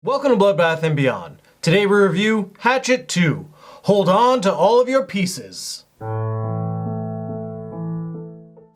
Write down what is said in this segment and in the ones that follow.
Welcome to Bloodbath and Beyond. Today we review Hatchet II. Hold on to all of your pieces.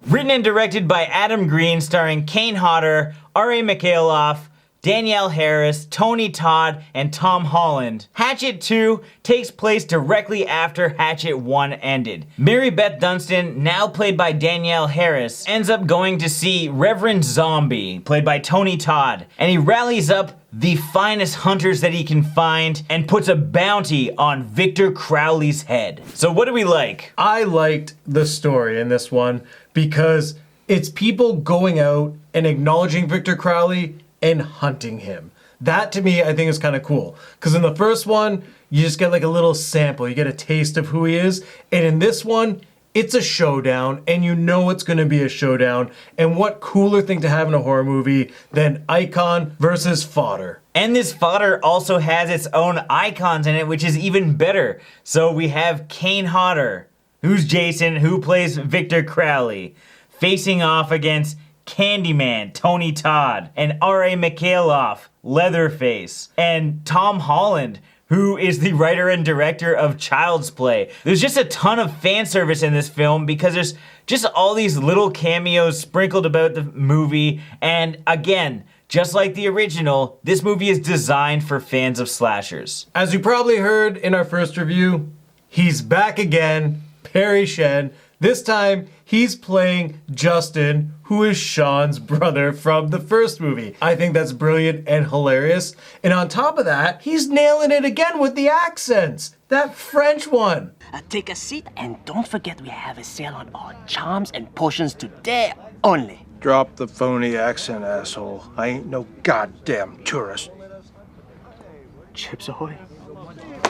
Written and directed by Adam Green, starring Kane Hodder, R.A. Mikhailov, Danielle Harris, Tony Todd, and Tom Holland. Hatchet II takes place directly after Hatchet I ended. Marybeth Dunstan, now played by Danielle Harris, ends up going to see Reverend Zombie, played by Tony Todd, and he rallies up the finest hunters that he can find and puts a bounty on Victor Crowley's head. So what do we like? I liked the story in this one because it's people going out and acknowledging Victor Crowley and hunting him. That to me, I think is kind of cool. Because in the first one, you just get like a little sample. You get a taste of who he is. And in this one, it's a showdown, and you know it's gonna be a showdown. And what cooler thing to have in a horror movie than icon versus fodder? And this fodder also has its own icons in it, which is even better. So we have Kane Hodder, who's Jason, who plays Victor Crowley, facing off against Candyman, Tony Todd, and R.A. Mikhailov, Leatherface, and Tom Holland, who is the writer and director of Child's Play. There's just a ton of fan service in this film because there's just all these little cameos sprinkled about the movie, and again, just like the original, this movie is designed for fans of slashers. As you probably heard in our first review, he's back again, Perry Shen. This time, he's playing Justin, who is Sean's brother from the first movie. I think that's brilliant and hilarious. And on top of that, he's nailing it again with the accents. That French one. Take a seat and don't forget we have a sale on all charms and potions today only. Drop the phony accent, asshole. I ain't no goddamn tourist. Chips Ahoy.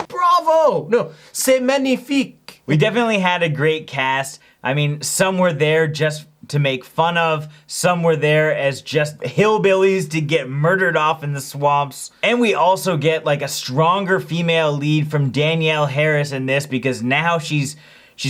Bravo! No, c'est magnifique. We definitely had a great cast. I mean, some were there just to make fun of, some were there as just hillbillies to get murdered off in the swamps. And we also get like a stronger female lead from Danielle Harris in this because now she's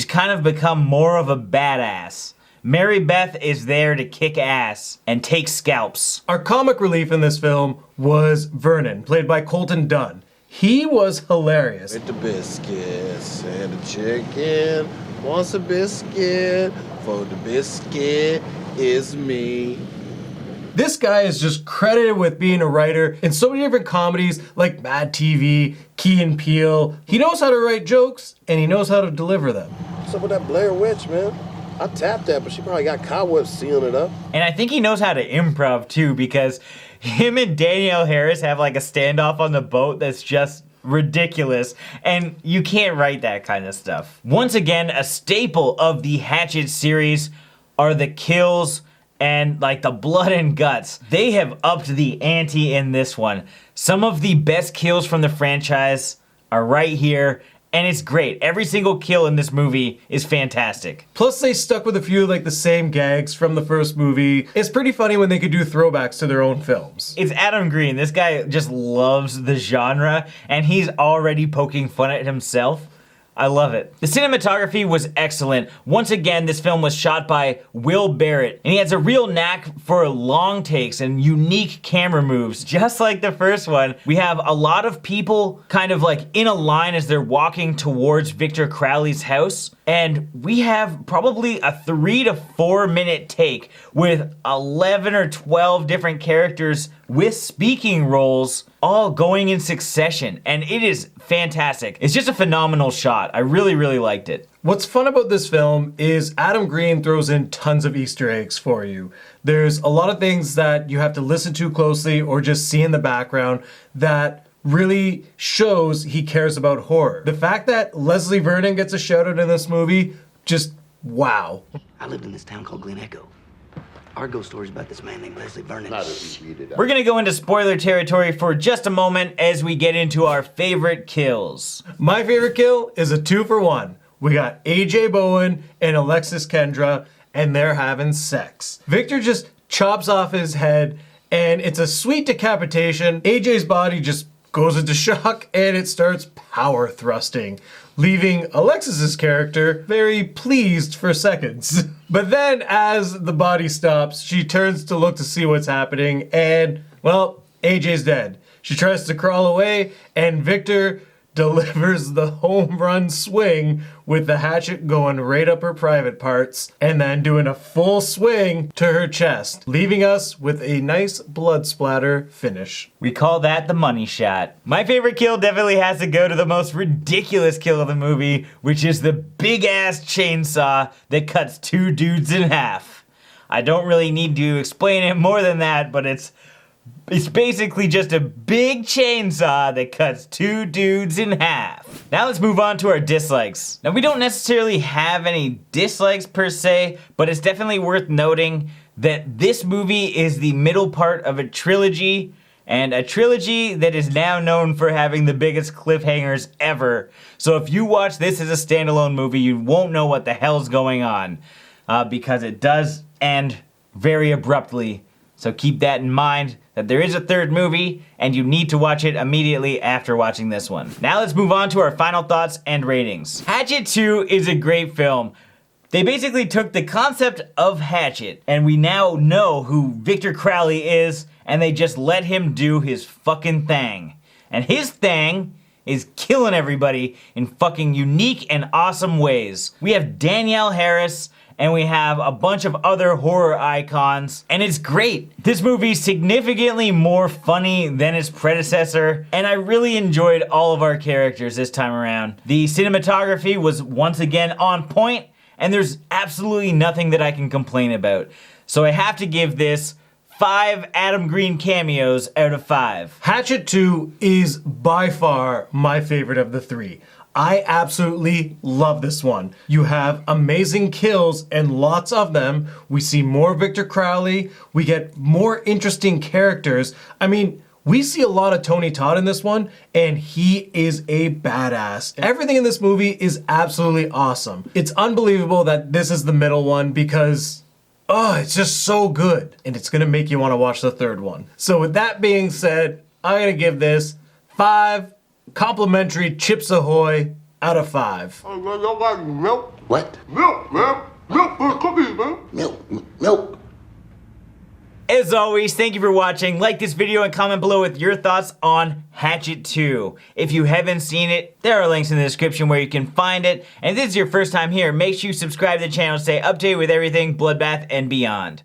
kind of become more of a badass. Marybeth is there to kick ass and take scalps. Our comic relief in this film was Vernon, played by Colton Dunn. He was hilarious. With the biscuits and the chicken wants a biscuit, for the biscuit is me. This guy is just credited with being a writer in so many different comedies like Mad TV, Key and Peele. He knows how to write jokes and he knows how to deliver them. What's up with that Blair Witch, man? I tapped that, but she probably got cobwebs sealing it up. And I think he knows how to improv too, because him and Danielle Harris have like a standoff on the boat that's just ridiculous, and you can't write that kind of stuff. Once again, a staple of the Hatchet series are the kills and like the blood and guts. They have upped the ante in this one. Some of the best kills from the franchise are right here, and it's great. Every single kill in this movie is fantastic. Plus they stuck with a few like the same gags from the first movie. It's pretty funny when they could do throwbacks to their own films. It's Adam Green. This guy just loves the genre, and he's already poking fun at himself. I love it. The cinematography was excellent. Once again, this film was shot by Will Barrett, and he has a real knack for long takes and unique camera moves. Just like the first one, we have a lot of people kind of like in a line as they're walking towards Victor Crowley's house, and we have probably a 3 to 4 minute take with 11 or 12 different characters with speaking roles all going in succession, and it is fantastic. It's just a phenomenal shot. I really, really liked it. What's fun about this film is Adam Green throws in tons of Easter eggs for you. There's a lot of things that you have to listen to closely or just see in the background that really shows he cares about horror. The fact that Leslie Vernon gets a shout out in this movie, just wow. I lived in this town called Glen Echo. Our ghost stories about this man named Leslie Vernon. We're gonna go into spoiler territory for just a moment as we get into our favorite kills. My favorite kill is a 2-for-1. We got AJ Bowen and Alexis Kendra, and they're having sex. Victor just chops off his head, and it's a sweet decapitation. AJ's body just goes into shock, and it starts power thrusting, leaving Alexis's character very pleased for seconds. But then as the body stops, she turns to look to see what's happening, and, well, AJ's dead. She tries to crawl away, and Victor delivers the home run swing with the hatchet going right up her private parts and then doing a full swing to her chest, leaving us with a nice blood splatter finish. We call that the money shot. My favorite kill definitely has to go to the most ridiculous kill of the movie, which is the big ass chainsaw that cuts two dudes in half. I don't really need to explain it more than that, but it's basically just a big chainsaw that cuts two dudes in half. Now let's move on to our dislikes. Now we don't necessarily have any dislikes per se, but it's definitely worth noting that this movie is the middle part of a trilogy, and a trilogy that is now known for having the biggest cliffhangers ever. So if you watch this as a standalone movie, you won't know what the hell's going on, because it does end very abruptly. So keep that in mind, that there is a third movie, and you need to watch it immediately after watching this one. Now let's move on to our final thoughts and ratings. Hatchet 2 is a great film. They basically took the concept of Hatchet, and we now know who Victor Crowley is, and they just let him do his fucking thing. And his thing is killing everybody in fucking unique and awesome ways. We have Danielle Harris, and we have a bunch of other horror icons, and it's great. This movie's significantly more funny than its predecessor, and I really enjoyed all of our characters this time around. The cinematography was once again on point, and there's absolutely nothing that I can complain about. So I have to give this 5 Adam Green cameos out of 5. Hatchet 2 is by far my favorite of the three. I absolutely love this one. You have amazing kills and lots of them. We see more Victor Crowley. We get more interesting characters. I mean, we see a lot of Tony Todd in this one, and he is a badass. Everything in this movie is absolutely awesome. It's unbelievable that this is the middle one because, oh, it's just so good. And it's gonna make you wanna watch the third one. So with that being said, I'm gonna give this 5 complimentary Chips Ahoy out of 5. Milk. What? Milk, man. Milk for the cookies, man. Milk. As always, thank you for watching. Like this video and comment below with your thoughts on Hatchet 2. If you haven't seen it, there are links in the description where you can find it. And if this is your first time here, make sure you subscribe to the channel to stay updated with everything Bloodbath and beyond.